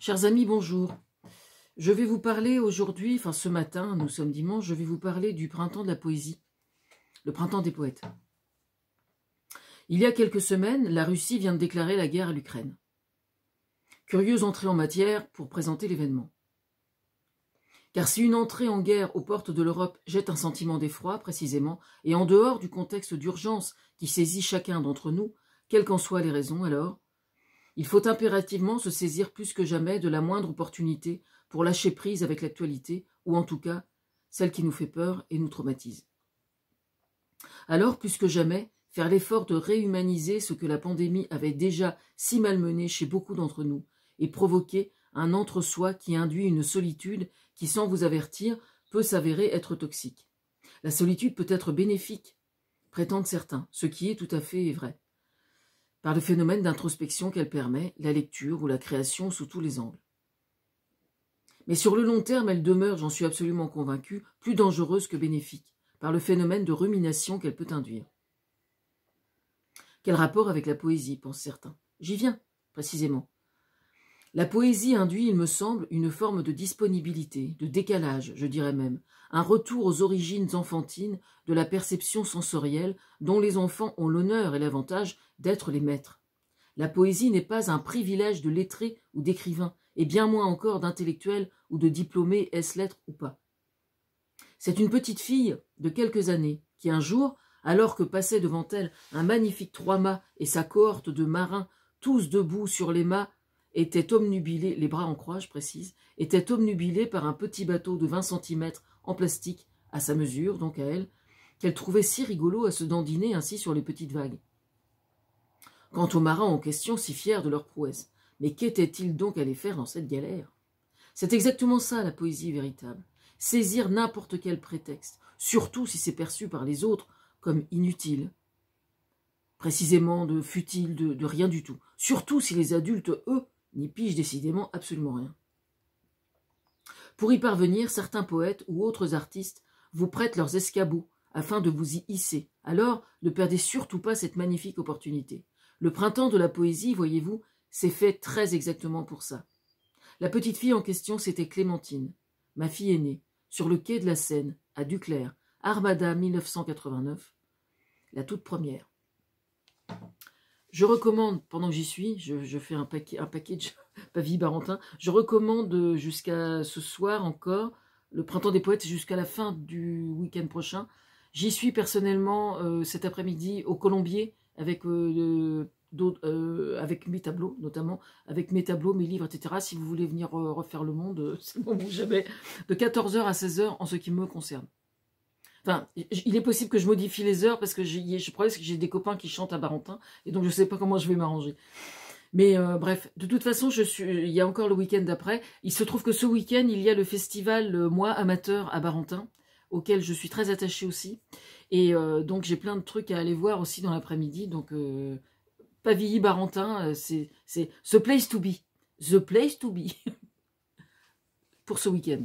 Chers amis, bonjour. Je vais vous parler aujourd'hui, enfin ce matin, nous sommes dimanche, je vais vous parler du printemps de la poésie, le printemps des poètes. Il y a quelques semaines, la Russie vient de déclarer la guerre à l'Ukraine. Curieuse entrée en matière pour présenter l'événement. Car si une entrée en guerre aux portes de l'Europe jette un sentiment d'effroi, précisément, et en dehors du contexte d'urgence qui saisit chacun d'entre nous, quelles qu'en soient les raisons alors, il faut impérativement se saisir plus que jamais de la moindre opportunité pour lâcher prise avec l'actualité, ou en tout cas, celle qui nous fait peur et nous traumatise. Alors, plus que jamais, faire l'effort de réhumaniser ce que la pandémie avait déjà si malmené chez beaucoup d'entre nous, et provoquer un entre-soi qui induit une solitude qui, sans vous avertir, peut s'avérer être toxique. La solitude peut être bénéfique, prétendent certains, ce qui est tout à fait vrai, par le phénomène d'introspection qu'elle permet, la lecture ou la création sous tous les angles. Mais sur le long terme, elle demeure, j'en suis absolument convaincue, plus dangereuse que bénéfique, par le phénomène de rumination qu'elle peut induire. Quel rapport avec la poésie, pensent certains? J'y viens, précisément. La poésie induit, il me semble, une forme de disponibilité, de décalage, je dirais même, un retour aux origines enfantines de la perception sensorielle dont les enfants ont l'honneur et l'avantage d'être les maîtres. La poésie n'est pas un privilège de lettrés ou d'écrivains, et bien moins encore d'intellectuels ou de diplômés, est-ce lettres ou pas. C'est une petite fille de quelques années qui un jour, alors que passait devant elle un magnifique trois-mâts et sa cohorte de marins, tous debout sur les mâts, était obnubilée, les bras en croix, je précise, était obnubilée par un petit bateau de 20 cm en plastique, à sa mesure, donc à elle, qu'elle trouvait si rigolo à se dandiner ainsi sur les petites vagues. Quant aux marins en question, si fiers de leur prouesse, mais qu'étaient-ils donc allés faire dans cette galère? C'est exactement ça la poésie véritable, saisir n'importe quel prétexte, surtout si c'est perçu par les autres comme inutile, précisément de futile, de rien du tout, surtout si les adultes, eux, n'y pigent décidément absolument rien. Pour y parvenir, certains poètes ou autres artistes vous prêtent leurs escabeaux afin de vous y hisser. Alors, ne perdez surtout pas cette magnifique opportunité. Le printemps de la poésie, voyez-vous, c'est fait très exactement pour ça. La petite fille en question, c'était Clémentine, ma fille aînée, sur le quai de la Seine, à Duclair, Armada 1989, la toute première. Je recommande, pendant que j'y suis, je fais un package Pavie-Barentin, je recommande jusqu'à ce soir encore, le printemps des poètes jusqu'à la fin du week-end prochain. J'y suis personnellement cet après-midi au Colombier avec mes tableaux, notamment, avec mes tableaux, mes livres, etc. Si vous voulez venir refaire le monde, c'est le moment où jamais, de 14h à 16h en ce qui me concerne. Enfin, il est possible que je modifie les heures parce que je crois que j'ai des copains qui chantent à Barentin et donc je ne sais pas comment je vais m'arranger. Mais bref, de toute façon, il y a encore le week-end d'après. Il se trouve que ce week-end, il y a le festival Moi Amateur à Barentin, auquel je suis très attachée aussi. Et donc j'ai plein de trucs à aller voir aussi dans l'après-midi. Donc Pavilly-Barentin, c'est the place to be. The place to be pour ce week-end.